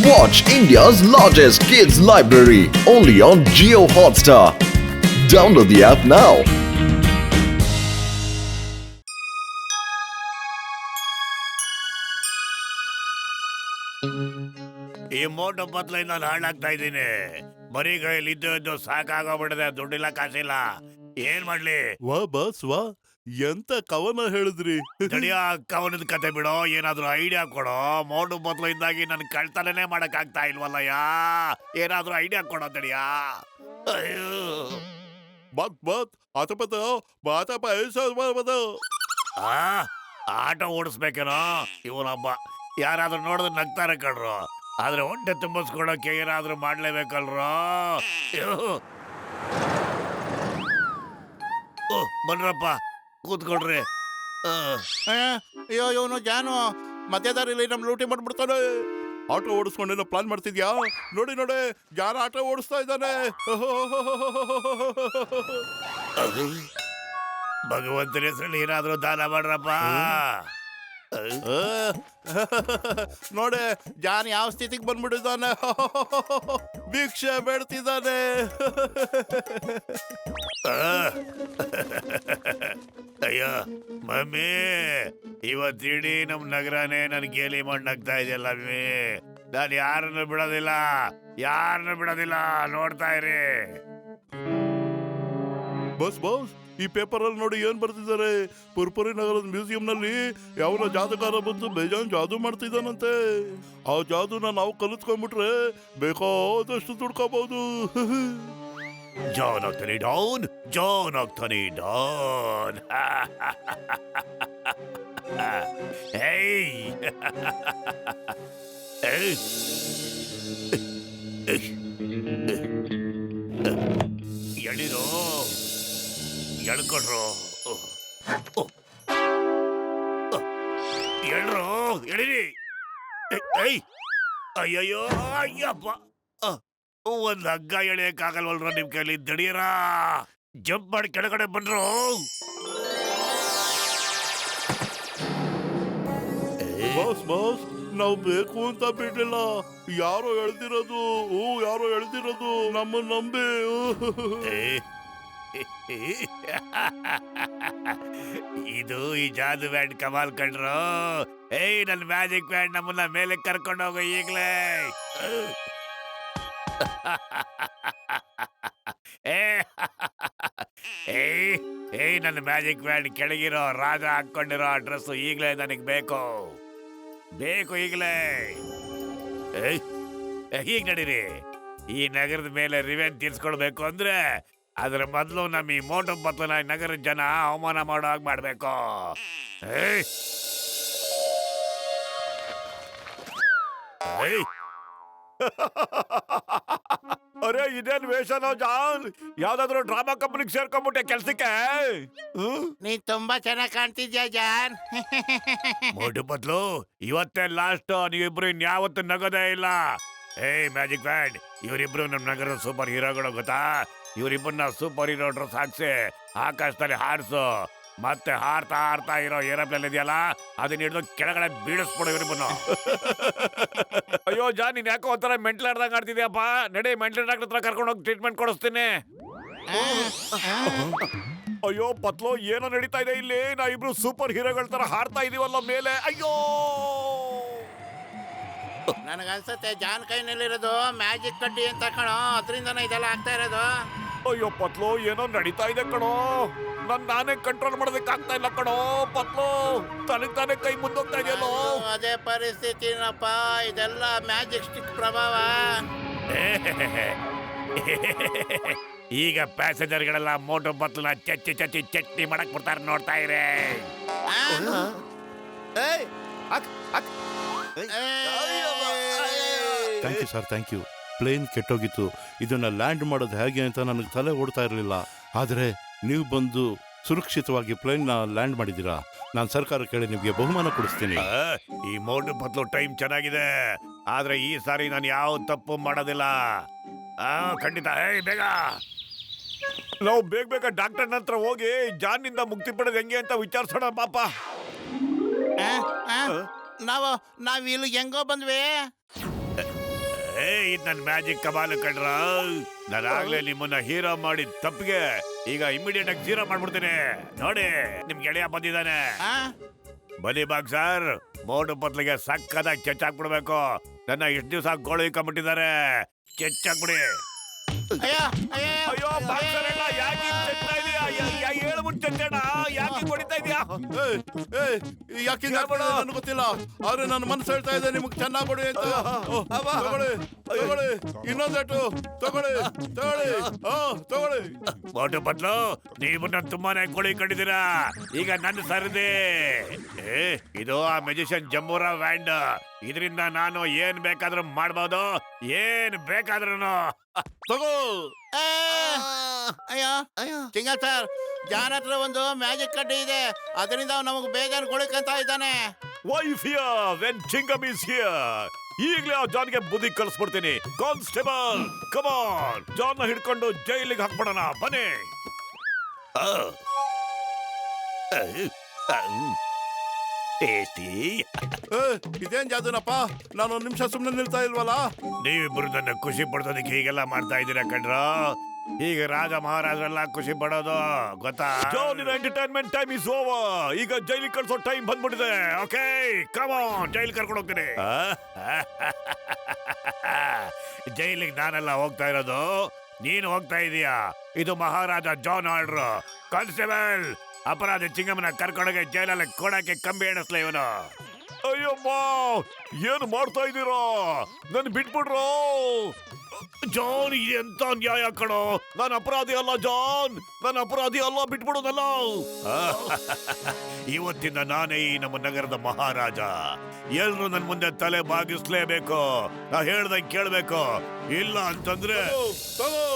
Watch India's largest kids library only on Jio Hotstar. Download the app now. ಈ ಮೋಟು ಬತ್ಲಿಂದ ನಾನು ಹಾಳಾಗ್ತಾ ಇದ್ದೀನಿ. ಬರೀ ಕೈಯಲ್ಲಿ ಇದ್ದು ಸಾಕಾಗೋಗ್ಬಿಟ್ಟಿದೆ. ದುಡ್ಡಿಲ್ಲ, ಕಾಸಿಲ್ಲ, ಏನ್ ಮಾಡ್ಲಿ? ವಾ ಬಾಸ್ ವಾ, ಎಂತ ಕವನ ಹೇಳಿದ್ರಿ. ತಡಿಯ, ಕವನದ ಕತೆ ಬಿಡೋ, ಏನಾದ್ರೂ ಐಡಿಯಾ ಕೊಡೋ. ಮೋಟು ಬತ್ಲಿಂದಾಗಿ ನನ್ ಕಳ್ತನೇ ಮಾಡಕ್ ಆಗ್ತಾ ಇಲ್ವಲ್ಲಯ್ಯ. ಏನಾದ್ರೂ ಐಡಿಯಾ ಕೊಡೋ ತಡಿಯಾ. ಅಯ್ಯೋ, ಬಾತ್ ಬಾತ್ ಆತಪತ ಬಾತಪ ಐಸದ. ಆ ಆಟೋ ಓಡಿಸ್ಬೇಕೇನೋ ಇವನೊಬ್ಬ. ಯಾರಾದ್ರೂ ನೋಡಿದ್ರೆ ನಗ್ತಾರೆ ಕಣ್ರು, ಆದ್ರೆ ಹೊಟ್ಟೆ ತುಂಬಿಸ್ಕೊಳಕ್ಕೆ ಏನಾದ್ರೂ ಮಾಡ್ಲೇಬೇಕಲ್ರೋ. ಬನ್ರಪ್ಪ, ಕೂತ್ಕೊಳ್ರಿ. ಅಯ್ಯೋ ಇವನು ಜಾನು ಮಧ್ಯದಾರಿಲಿ ನಮ್ ಲೂಟಿ ಮಾಡ್ಬಿಡ್ತಾನೆ. ಆಟೋ ಓಡಿಸ್ಕೊಂಡೇನೋ ಪ್ಲಾನ್ ಮಾಡ್ತಿದ್ಯಾ? ನೋಡಿ ನೋಡಿ, ಜಾನ ಆಟೋ ಓಡಿಸ್ತಾ ಇದ್ದಾನೆ. ಭಗವಂತನ ಹೆಸರಲ್ಲಿ ಏನಾದ್ರೂ ದಾನ ಮಾಡ್ರಪ್ಪ. ನೋಡೆ ಜಾನ್ ಯಾವ ಸ್ಥಿತಿಗೆ ಬಂದ್ಬಿಟ್ಟಿದ್ದಾನೆ. ಭಿಕ್ಷೆ ಬೇಡ್ತಿದ್ದಾನೆ. ಅಯ್ಯೋ ಮಮ್ಮಿ, ಇವತ್ತಿಡೀ ನಮ್ ನಗರನೇ ನನ್ ಗೇಲಿ ಮಣ್ಣಾಗ್ತಾ ಇದೆಯಲ್ಲ ಮಮ್ಮಿ. ನಾನು ಯಾರನ್ನು ಬಿಡೋದಿಲ್ಲ, ನೋಡ್ತಾ ಇರಿ. ಬಸ್ ಬಾಸ್, ಈ ಪೇಪರ್ ಅಲ್ಲಿ ನೋಡಿ ಏನ್ ಬರ್ತಿದ್ದಾರೆ. ಪುರ್ಪುರಿ ನಗರದ ಮ್ಯೂಸಿಯಂ ನಲ್ಲಿ ಯಾವ ಜಾದೂಗಾರ ಬಂದು ಬೇಜಾನ್ ಜಾದೂ ಮಾಡ್ತಿದ್ದಾನಂತೆ. ಆ ಜಾದೂನ ನಾವು ಕಲಿತ್ಕೊಂಡ್ಬಿಟ್ರೆ ಬೇಕಾದಷ್ಟು ದುಡ್ಕೋಬಹುದು. ಜಾನ್ ಆಗ್ತಾನೆ ಡೌನ್. ಎಳಿರೋ, ಎಳ್ಕೊಟ್ರು, ಎಳ್ರು, ಎಳಿರಿ. ಅಯ್ಯಯ್ಯೋ, ಅಯ್ಯಪ್ಪ, ಒಂದ್ ಹಗ್ಗ ಎಳೆಯಕ್ಕಾಗಲ್ವಲ್ರ ನಿಮ್ ಕೈಲಿ. ದಡಿಯರ, ಜಂಪ್ ಮಾಡಿ ಕೆಳಗಡೆ ಬಂದ್ರು. ಬಾಸ್ ಬಾಸ್, ನಾವು ಬೇಕು ಅಂತ ಬಿಡ್ಲಿಲ್ಲ. ಯಾರೋ ಎಳ್ದಿರೋದು ನಮ್ಮನ್ನ ನಂಬಿ. ಇದು ಈ ಜಾದು ಬ್ಯಾಂಡ್ ಕಮಾಲ್ ಕಂಡ್ರು. ನನ್ ಮ್ಯಾಜಿಕ್ ಬ್ಯಾಂಡ್ ನಮ್ಮನ್ನ ಮೇಲೆ ಕರ್ಕೊಂಡು ಹೋಗೋ ಈಗ್ಲೇ. ನನ್ನ ಮ್ಯಾಜಿಕ್ ಬ್ಯಾಂಡ್ ಕೆಳಗಿರೋ ರಾಜ ಹಾಕೊಂಡಿರೋ ಡ್ರೆಸ್ ಈಗ್ಲೇ ನನಗ್ ಬೇಕು ಈಗ್ಲೇ. ಹೀಗ್ ನಡೀರಿ. ಈ ನಗರದ ಮೇಲೆ ರಿವೆಂಜ್ ತೀರ್ಸ್ಕೊಳ್ಬೇಕು ಅಂದ್ರೆ ಅದ್ರ ಮೊದಲು ನಮ್ಮ ಈ ಮೋಟು ಬತ್ಲನ ನಗರದ ಜನ ಅವಮಾನ ಮಾಡೋ ಹಾಗೆ ಮಾಡ್ಬೇಕು. ಅರೆ, ಇದೇನ್ ವೇಷನೋ ಜಾನ್? ಯಾವ್ದಾದ್ರು ಡ್ರಾಮಾ ಕಂಪನಿಗೆ ಸೇರ್ಕೊಂಡ್ಬಿಟ್ಟೆ ಕೆಲ್ಸಕ್ಕೆ? ನೀ ತುಂಬಾ ಚೆನ್ನಾಗಿ ಕಾಣ್ತಿದ್ಯಾ ಜಾನ್. ಮೋಟು ಬತ್ಲು, ಇವತ್ತೇ ಲಾಸ್ಟ್. ನೀವಿಬ್ರು ಇನ್ಯಾವತ್ತು ನಗೋದೇ ಇಲ್ಲ. ಮ್ಯಾಜಿಕ್ ಬ್ಯಾಂಡ್, ಇವರಿಬ್ರು ನಮ್ ನಗರದ ಸೂಪರ್ ಹೀರೋಗಳು ಗೊತ್ತಾ? ಇವರಿಬ್ಬರನ್ನ ಸೂಪರ್ ಹೀರೋ ಡ್ರೆಸ್ ಹಾಕ್ಸಿ ಆಕಾಶದಲ್ಲಿ ಹಾರಿಸು. ಮತ್ತೆ ಹಾರ್ತಾ ಇರೋ ಏರೋಪ್ಲೇನ್ ಇದೆಯಲ್ಲ, ಅದನ್ನ ಹಿಡಿದು ಕೆಳಗಡೆ ಬೀಳಿಸ್ಬಿಡು ಇವರಿಬ್ಬರನ್ನು. ಅಯ್ಯೋ ಜಾನ್, ನೀನ್ ಯಾಕೋ ಒಂಥರ ಮೆಂಟಲ್ ಆಡ್ದಂಗ್ ಆಡ್ತಿದ್ಯಪ್ಪ. ನಡಿ, ಮೆಂಟಲ್ ಡಾಕ್ಟರ್ ಹತ್ರ ಕರ್ಕೊಂಡು ಹೋಗಿ ಟ್ರೀಟ್ಮೆಂಟ್ ಕೊಡಿಸ್ತೀನಿ. ಅಯ್ಯೋ ಪತ್ಲೋ, ಏನೋ ನಡೀತಾ ಇದೆ ಇಲ್ಲಿ? ನಾವಿಬ್ರು ಸೂಪರ್ ಹೀರೋಗಳ ತರ ಹಾರ್ತಾ ಇದೀವಲ್ಲ ಮೇಲೆ. ಅಯ್ಯೋ, ನನಗನ್ಸತ್ತೆ ಜಾನ್ ಕೈನಲ್ಲಿರೋದು ಮ್ಯಾಜಿಕ್ ಕಡ್ಡಿ ಅಂತ ಕಣೋ, ಅದರಿಂದನೇ ಇದೆಲ್ಲ ಆಗ್ತಾ ಇರೋದು. ಅಯ್ಯೋ ಪತ್ಲೋ, ಏನೋ ನಡೀತಾ ಇದೆ ಕಣೋ. ನಾನೇ ಕಂಟ್ರೋಲ್ ಮಾಡೋದಕ್ಕಾಗ್ತಾ ಇಲ್ಲ ಕಣೋ ಪತ್ಲೋ. ತಾನೇ ಕೈ ಮುಂದೋಗ್ತಾ ಇದೆಯಲ್ಲೋ. ಅದೇ ಪರಿಸ್ಥಿತಿನಪ್ಪ, ಇದೆಲ್ಲ ಮ್ಯಾಜಿಕ್ ಸ್ಟಿಕ್ ಪ್ರಭಾವ. ಈಗ ಪ್ಯಾಸೆಂಜರ್ಗಳೆಲ್ಲ ಮೋಟು ಬತ್ಲನ ಚಟ್ನಿ ಮಾಡಕ್ ಬಿಡ್ತಾರೆ, ನೋಡ್ತಾ ಇರೇ. Thank you sir, thank you. Plane ಕೆಟ್ಟೋಗಿತ್ತು. ಇದನ್ನ ಲ್ಯಾಂಡ್ ಮಾಡೋದು ಹೇಗೆ ಅಂತ ನನಗೆ ತಲೆ ಓಡ್ತಾ ಇರಲಿಲ್ಲ. ಆದರೆ ನೀವು ಬಂದು ಸುರಕ್ಷಿತವಾಗಿ ಪ್ಲೇನ್ನ ಲ್ಯಾಂಡ್ ಮಾಡಿದ್ದೀರಾ. ನಾನು ಸರ್ಕಾರ ಕೇಳಿ ನಿಮಗೆ ಬಹುಮಾನ ಕೊಡಿಸ್ತೀನಿ. ಈ ಮೋಟು ಬತ್ಲು ಟೈಮ್ ಚೆನ್ನಾಗಿದೆ, ಆದ್ರೆ ಈ ಸಾರಿ ನಾನು ಯಾವ ತಪ್ಪು ಮಾಡೋದಿಲ್ಲ. ಖಂಡಿತ. ಬೇಗ ನಾವು ಬೇಗ ಡಾಕ್ಟರ್ ಹತ್ರ ಹೋಗಿ ಜಾನ್ನಿಂದ ಮುಕ್ತಿ ಪಡೆದು ಹೆಂಗೆ ಅಂತ ವಿಚಾರಿಸೋಣ ಪಾಪ. ನಾವು ಇಲ್ಲಿ ಹೆಂಗೋ ಬಂದ್ವಿ. ಇದ್ ನನ್ ಮ್ಯಾಜಿಕ್ ಕಮಾಲು ಕಣ್ರ. ನಾನಾಗ್ಲೇ ನಿಮ್ಮನ್ನ ಹೀರೋ ಮಾಡಿದ ತಪ್ಪಿಗೆ ಈಗ ಇಮಿಡಿಯೇಟ್ ಆಗಿ ಜೀರೋ ಮಾಡ್ಬಿಡ್ತೀನಿ. ನೋಡಿ ನಿಮ್ ಗೆಳೆಯ ಬಂದಿದ್ದಾನೆ. ಆ? ಬನ್ನಿ ಬಾಕ್ಸರ್, ಮೋಟು ಪತ್ಲಿಗೆ ಸಕ್ಕದಾಗಿ ಚೆಚ್ಚಾಕ್ಬಿಡ್ಬೇಕು. ನನ್ನ ಇಷ್ಟು ದಿವಸ ಗೋಳು ಇಕ್ಕೊಂಡ್ಬಿಟ್ಟಿದ್ದಾರೆ. ಚೆಚ್ಚಾಕ್ಬಿಡಿ. ಅಯ್ಯೋ ಅಯ್ಯೋ ಬಾಕ್ಸರ್ ಎಲ್ಲ ಯಾಕೆ ಚೆಚ್ತಾ ಇದೀಯಾ? ಹೇಳ್ಬಿಟ್ಟು ಚೆಚ್ಚೋಣ. ಯಾಕೆ ಹೊಡಿತಾ ಇದೀಯಾ? ಯಾಕೆ ನನ್ಗೆ ಗೊತ್ತಿಲ್ಲ, ಆದ್ರೆ ನನ್ನ ಮನಸ್ಸು ಹೇಳ್ತಾ ಇದೆ ನಿಮ್ಗೆ ಚೆನ್ನಾಗಿ ಕೊಡಿ ಅಂತ. ತಗೊಳ್ಳಿ ತಗೊಳ್ಳಿ, ಇನ್ನೊಂದೇಟು ತಗೊಳ್ಳಿ ತಗೊಳ್ಳಿ ತಗೊಳ್ಳಿ. ಮೋಟು ಪತ್ಲು, ನೀವು ನನ್ನ ತುಂಬಾನೇ ಗೋಳಿ ಕಂಡಿದ್ದೀರಾ. ಈಗ ನನ್ನ ಸರಿದೆ. ಇದು ಆ ಮೆಜಿಷಿಯನ್ ಜಂಬೂರ ವ್ಯಾಂಡ್. ಇದರಿಂದ ನಾನು ಏನ್ ಬೇಕಾದ್ರೂ ಮಾಡ್ಬೋದು, ಏನ್ ಬೇಕಾದ್ರೂ. ತಗೋ. ಅಯ್ಯೋ ಚಿಂಗಲ್ ಸರ್, ಜಾನ್ ಹತ್ರ ಒಂದು ಮ್ಯಾಜಿಕ್ ಕಡ್ಡಿ ಇದೆ, ಅದರಿಂದ ನಮಗೆ ಬೇಜಾರು ಗೊಳಿಕಂತ ಇದ್ದಾನೆ. Wife here when ಚಿಂಗಮ್ is here. ಈಗಲೇ ಆ ಜಾನ್ಗೆ ಬುದ್ಧಿ ಕಲಿಸ್ಬಿಡ್ತೀನಿ. ಕಾನ್ಸ್ಟೇಬಲ್ ಕಮಾನ್, ಜಾನ್ನ ಹಿಡ್ಕೊಂಡು ಜೈಲಿಗೆ ಹಾಕ್ಬಿಡೋಣ. ಬನ್ನಿ. ಟೇಸ್ಟಿ. ಇದೇನ್ ಜಾದುನಪ್ಪ, ನಾನು ಒಂದ್ ನಿಮಿಷ ಸುಮ್ಮನೆ ನಿಲ್ತಾ ಇಲ್ವಲ್ಲ. ನೀವಿಬ್ರು ನನ್ನ ಖುಷಿ ಪಡ್ಸೋದಕ್ಕೆ ಹೀಗೆಲ್ಲ ಮಾಡ್ತಾ ಇದ್ದೀರಾ ಕಣ್ರ. ಈಗ ರಾಜ ಮಹಾರಾಜರೆಲ್ಲ ಖುಷಿ ಪಡೋದು ಗೊತ್ತಾ? Entertainment time is over. ಈಗ ಜೈಲಿಗೆ ಕಳ್ಸೋ ಟೈಮ್ ಬಂದ್ಬಿಟ್ಟಿದೆ. ಓಕೆ ಕಮ್ ಆನ್, ಜೈಲ್ ಕರ್ಕೊಂಡು ಹೋಗ್ತೀನಿ. ಜೈಲಿಗೆ ನಾನೆಲ್ಲ ಹೋಗ್ತಾ ಇರೋದು, ನೀನು ಹೋಗ್ತಾ ಇದೀಯಾ. ಇದು ಮಹಾರಾಜ ಜಾನ್ ಆರ್ಡರ್. ಕಾನ್ಸ್ಟೇಬಲ್, ಅಪರಾಧಿ ಚಿಂಗಮ್ಮನ ಕರ್ಕೊಂಡೋಗಿ ಜೈಲಲ್ಲಿ ಕೊಡಕ್ಕೆ ಕಂಬಿ ಎಣಿಸ್ಲ ಇವನು. ಅಯ್ಯಮ್ಮ, ಏನು ಮಾಡ್ತಾ ಇದ್ದೀರಾ? ನನ್ ಬಿಟ್ಬಿಡ್ರೋ. ಜಾನ್, ಎಂತ ನ್ಯಾಯ ಕಣೋ. ನಾನು ಅಪರಾಧಿ ಅಲ್ಲ ಜಾನ್, ನಾನು ಅಪರಾಧಿ ಅಲ್ಲ, ಬಿಟ್ಬಿಡೋದಲ್ಲ. ಇವತ್ತಿಂದ ನಾನೇ ಈ ನಮ್ಮ ನಗರದ ಮಹಾರಾಜ. ಎಲ್ರು ನನ್ ಮುಂದೆ ತಲೆ ಬಾಗಿಸ್ಲೇಬೇಕು. ನಾ ಹೇಳ್ದಂಗೆ ಕೇಳ್ಬೇಕು. ಇಲ್ಲ ಅಂತಂದ್ರೆ ತಗೋ.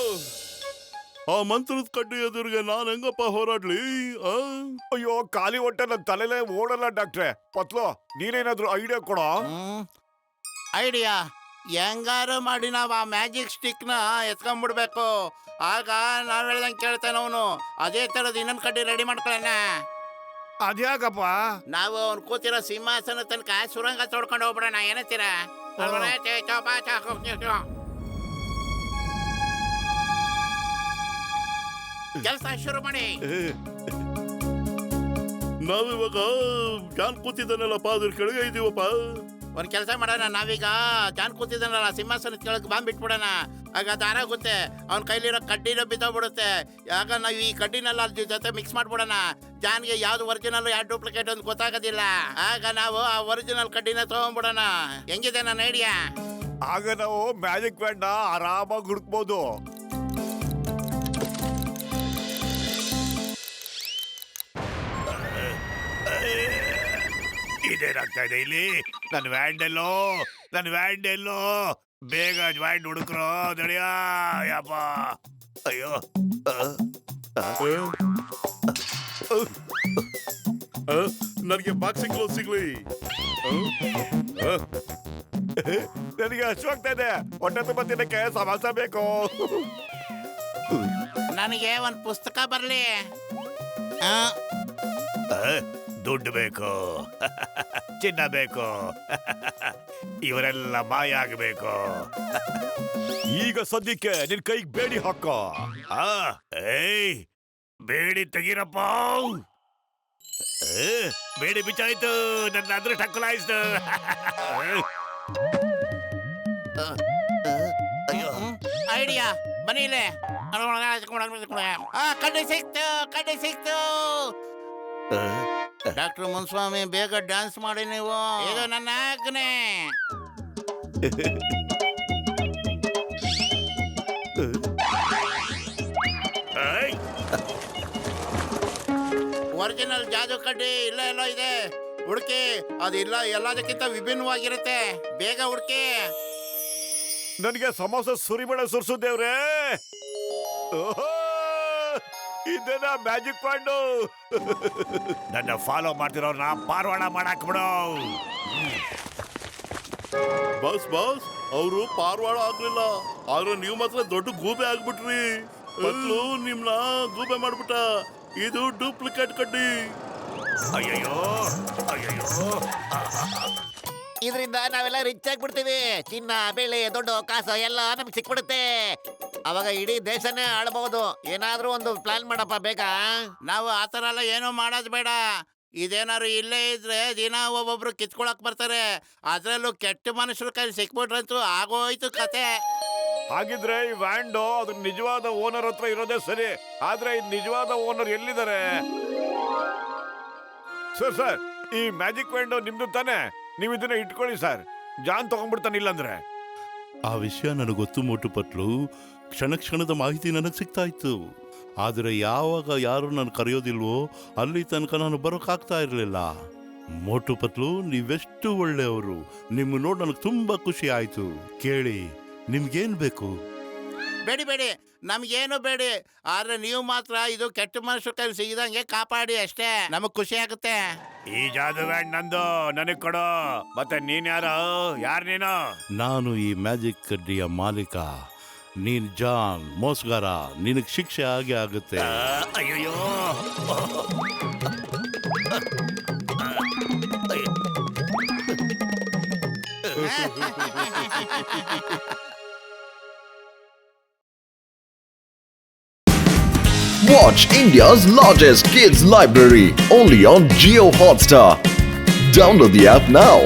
ಆ ಮಂತ್ರದ ಕಡ್ಡಿ ಎದುರಿಗೆ ನಾನು ಹೆಂಗಪ್ಪ ಹೋರಾಡ್ಲಿ? ಅಯ್ಯೋ, ಖಾಲಿ ಹೊಟ್ಟೆ ನನ್ನ ತಲೆಲೇ ಓಡಲ್ಲ ಡಾಕ್ಟ್ರೆ. ಪತ್ಲು, ನೀನೇನಾದ್ರೂ ಐಡಿಯಾ ಕೊಡೋ. ಐಡಿಯಾ ಹೆಂಗಾರು ಮಾಡಿ ನಾವು ಆ ಮ್ಯಾಜಿಕ್ ಸ್ಟಿಕ್ನ ಎತ್ಕೊಂಡ್ಬಿಡ್ಬೇಕು. ಆಗ ನಾವ್ ಹೇಳ್ದಂಗೆ ಕೇಳ್ತಾನೆ ಅವನು. ಅದೇ ತರದ್ ಇನ್ನೊಂದು ಕಡ್ಡಿ ರೆಡಿ ಮಾಡ್ಕೊಳ್ಳೋಣ. ಅದ್ಯಾಕಪ್ಪ? ನಾವು ಅವ್ನು ಕೂತಿರೋ ಸಿಂಹಾಸನ ತನಕ ಸುರಂಗ ತೋಡ್ಕೊಂಡು ಹೋಗ್ಬಿಡೋಣ. ಏನಂತೀರಾ? ಕೆಲಸ ಶುರು ಮಾಡಿ. ನಾವಿವಾಗ ಜಾನ್ ಕೂತಿದ್ದಾನಲ್ಲಪ್ಪ, ಅದ್ರ ಕೆಳಗೆ ಇದೀವಪ್ಪ. ಒಂದ್ ಕೆಲಸ ಮಾಡೋಣ, ನಾವೀಗ ಜಾನ್ ಕೂತಿದ್ದಾನಲ್ಲ ಸಿಂಹಾಸನದ ಕೆಳಗೆ ಬಾಂಬ್ ಬಿಟ್ಬಿಡೋಣ. ಆಗ ಅದಾರಾಗುತ್ತೆ, ಅವ್ನ ಕೈಲಿರೋ ಕಡ್ಡಿನ ಬಿದ್ದೋಗ್ಬಿಡುತ್ತೆ. ಆಗ ನಾವು ಈ ಕಡ್ಡಿನೆಲ್ಲ ಅದ್ರ ಜೊತೆ ಮಿಕ್ಸ್ ಮಾಡ್ಬಿಡೋಣ. ಜಾನ್ಗೆ ಯಾವ್ದು ಒರಿಜಿನಲ್ ಯಾವ್ದು ಡೂಪ್ಲಿಕೇಟ್ ಅಂತ ಗೊತ್ತಾಗೋದಿಲ್ಲ. ಆಗ ನಾವು ಆ ಒರಿಜಿನಲ್ ಕಡ್ಡಿನ ತಗೊಂಡ್ಬಿಡೋಣ. ಹೆಂಗಿದೆ ನನ್ನ ಐಡಿಯಾ? ಆಗ ನಾವು ಮ್ಯಾಜಿಕ್ ಬ್ಯಾಂಡ್ ಆರಾಮಾಗಿ ಹುಡುಕ್ಬೋದು. ಇದೇನಾಗ್ತಾ ಇದೆ ಇಲ್ಲಿ? ನನ್ನ ವ್ಯಾಂಡೆಲ್ಲೋ, ನನ್ನ ವ್ಯಾಂಡೆಲ್ಲೋ. ಬೇಗ ವ್ಯಾಂಡ್ ಹುಡುಕ್ರೋ ದಡಿಯಾ. ಯಪ್ಪ, ಅಯ್ಯೋ. ನನಗೆ ಬಾಕ್ಸಿಂಗ್ ಗ್ಲೌಸ್ ಸಿಗ್ಲಿ. ನನಗೆ ಹಸುವಾಗ್ತಾ ಇದೆ. ಹೊಟ್ಟೆ ತುಂಬ ತಿನ್ನಕ್ಕೆ ಸಮಾಸ ಬೇಕು. ನನಗೆ ಒಂದು ಪುಸ್ತಕ ಬರ್ಲಿ. ದುಡ್ಡು ಬೇಕು, ಚಿನ್ನ ಬೇಕು, ಇವರೆಲ್ಲ ಮಾಯ ಆಗಬೇಕು. ಈಗ ಸದ್ಯಕ್ಕೆ ನಿನ್ ಕೈಗೆ ಬೇಡಿ ಹಾಕೋ. ಏಯ್, ಬೇಡಿ ತೆಗೀರಪ್ಪ. ಬೇಡಿ ಬಿಚ್ಚಾಯ್ತು. ನನ್ನ ಅದೃಷ್ಟ ಹಕ್ಕಲಾಯ್ತು. ಐಡಿಯಾ ಬನ್ನಿ ಇಲ್ಲೇ. ಕಡ್ಡಿ ಸಿಕ್ತು, ಕಡ್ಡಿ ಸಿಕ್ತು. ಡಾಕ್ಟರ್ ಮುನ್ಸ್ವಾಮಿ, ಬೇಗ ಡ್ಯಾನ್ಸ್ ಮಾಡಿ ನೀವು. ಇದು ನನ್ನ ಆಜ್ಞೆ. ಒರಿಜಿನಲ್ ಜಾದು ಕಡ್ಡಿ ಇಲ್ಲ ಎಲ್ಲೋ ಇದೆ, ಹುಡುಕಿ. ಅದಿಲ್ಲ, ಎಲ್ಲದಕ್ಕಿಂತ ವಿಭಿನ್ನವಾಗಿರುತ್ತೆ. ಬೇಗ ಹುಡುಕಿ. ನನಗೆ ಸಮೋಸ ಸುರಿಬೇಡ ಸುರ್ಸು ದೇವ್ರೆ. ಇದೇನಾ ಮ್ಯಾಜಿಕ್ ಪಾಂಡು? ನನ್ನ ಫಾಲೋ ಮಾಡ್ತಿರೋರ್ನ ಪಾರ್ವಾಡ ಮಾಡಾಕ್ ಬಿಡು. ಬಾಸ್ ಬಾಸ್, ಅವರು ಪಾರ್ವಾಡ ಆಗ್ಲಿಲ್ಲ, ಆದ್ರೆ ನೀವು ಮಾತ್ರ ದೊಡ್ಡ ಗೂಬೆ ಆಗ್ಬಿಟ್ರಿ. ಮೊದ್ಲು ನಿಮ್ನ ಗೂಬೆ ಮಾಡ್ಬಿಟ್ಟ. ಇದು ಡೂಪ್ಲಿಕೇಟ್ ಕಡ್ಡಿ. ಅಯ್ಯಯ್ಯೋ, ಅಯ್ಯಯ್ಯೋ. ಇದರಿಂದ ನಾವೆಲ್ಲ ರಿಚ್ ಆಗ್ಬಿಡ್ತೀವಿ. ಚಿನ್ನ ಬೆಳೆ ದುಡ್ಡು ಕಾಸು ಎಲ್ಲ ನಮ್ಗೆ ಸಿಕ್ಬಿಡುತ್ತೆ. ಅವಾಗ ಇಡೀ ದೇಶನೇ ಆಳ್ಬಹುದು. ಏನಾದ್ರೂ ಒಂದು ಪ್ಲಾನ್ ಮಾಡಪ್ಪ ಬೇಗ. ನಾವು ಆ ಥರ ಎಲ್ಲ ಏನೂ ಮಾಡೋದು ಬೇಡ. ಇದೇನಾದ್ರು ಇಲ್ಲೇ ಇದ್ರೆ ದಿನ ಒಬ್ಬೊಬ್ರು ಕಿತ್ಕೊಳಕ್ ಬರ್ತಾರೆ. ಅದ್ರಲ್ಲೂ ಕೆಟ್ಟ ಮನುಷ್ಯರ ಕೈ ಸಿಕ್ಬಿಟ್ರಂತೂ ಆಗೋಯ್ತು ಕತೆ. ಹಾಗಿದ್ರೆ ಈ ವ್ಯಾಂಡು ಅದ್ರ ನಿಜವಾದ ಓನರ್ ಹತ್ರ ಇರೋದೇ ಸರಿ. ಆದ್ರೆ ಈ ನಿಜವಾದ ಓನರ್ ಎಲ್ಲಿದ್ದಾರೆ? ಸರ್ ಈ ಮ್ಯಾಜಿಕ್ ವ್ಯಾಂಡು ನಿಮ್ದು ತಾನೆ? ನೀವು ಇದನ್ನ ಇಟ್ಕೊಳ್ಳಿ ಸರ್. ಜಾನ್ ತಗೊಂಡ್ಬಿಡ್ತಾನೆ ಇಲ್ಲಂದ್ರೆ. ಆ ವಿಷಯ ನನಗೆ ಗೊತ್ತು ಮೋಟು ಪತ್ಲು. ಕ್ಷಣದ ಮಾಹಿತಿ ನನಗೆ ಸಿಗ್ತಾ ಇತ್ತು. ಆದರೆ ಯಾವಾಗ ಯಾರು ನಾನು ಕರೆಯೋದಿಲ್ವೋ ಅಲ್ಲಿ ತನಕ ನಾನು ಬರೋಕ್ಕಾಗ್ತಾ ಇರಲಿಲ್ಲ. ಮೋಟು ಪತ್ಲು, ನೀವೆಷ್ಟು ಒಳ್ಳೆಯವರು. ನಿಮ್ಮ ನೋಡಿ ನನಗೆ ತುಂಬಾ ಖುಷಿ ಆಯ್ತು. ಕೇಳಿ, ನಿಮ್ಗೇನ್ ಬೇಕು? ಬೇಡಿ ನಮ್ಗೇನು ಬೇಡಿ. ಆದ್ರೆ ನೀವು ಮಾತ್ರ ಇದು ಕೆಟ್ಟ ಮನುಷ್ಯರ ಕೈ ಸಿಗದಂಗೆ ಕಾಪಾಡಿ ಅಷ್ಟೇ. ನಮಗ್ ಖುಷಿ ಆಗುತ್ತೆ. ಈ ಜಾದು ವ್ಯಾಂಡ್ ನಂದು, ನನಗ್ ಕೊಡು. ಮತ್ತೆ ನೀನ್ ಯಾರು ನೀನು? ನಾನು ಈ ಮ್ಯಾಜಿಕ್ ಕಡ್ಡಿಯ ಮಾಲೀಕ. ನೀನ್ ಜಾನ್ ಮೋಸ್ಗಾರ. ನಿನಗೆ ಶಿಕ್ಷೆ ಆಗೇ ಆಗುತ್ತೆ. ಅಯ್ಯೋ Watch India's largest kids library only on Geo Hotstar. Download the app now.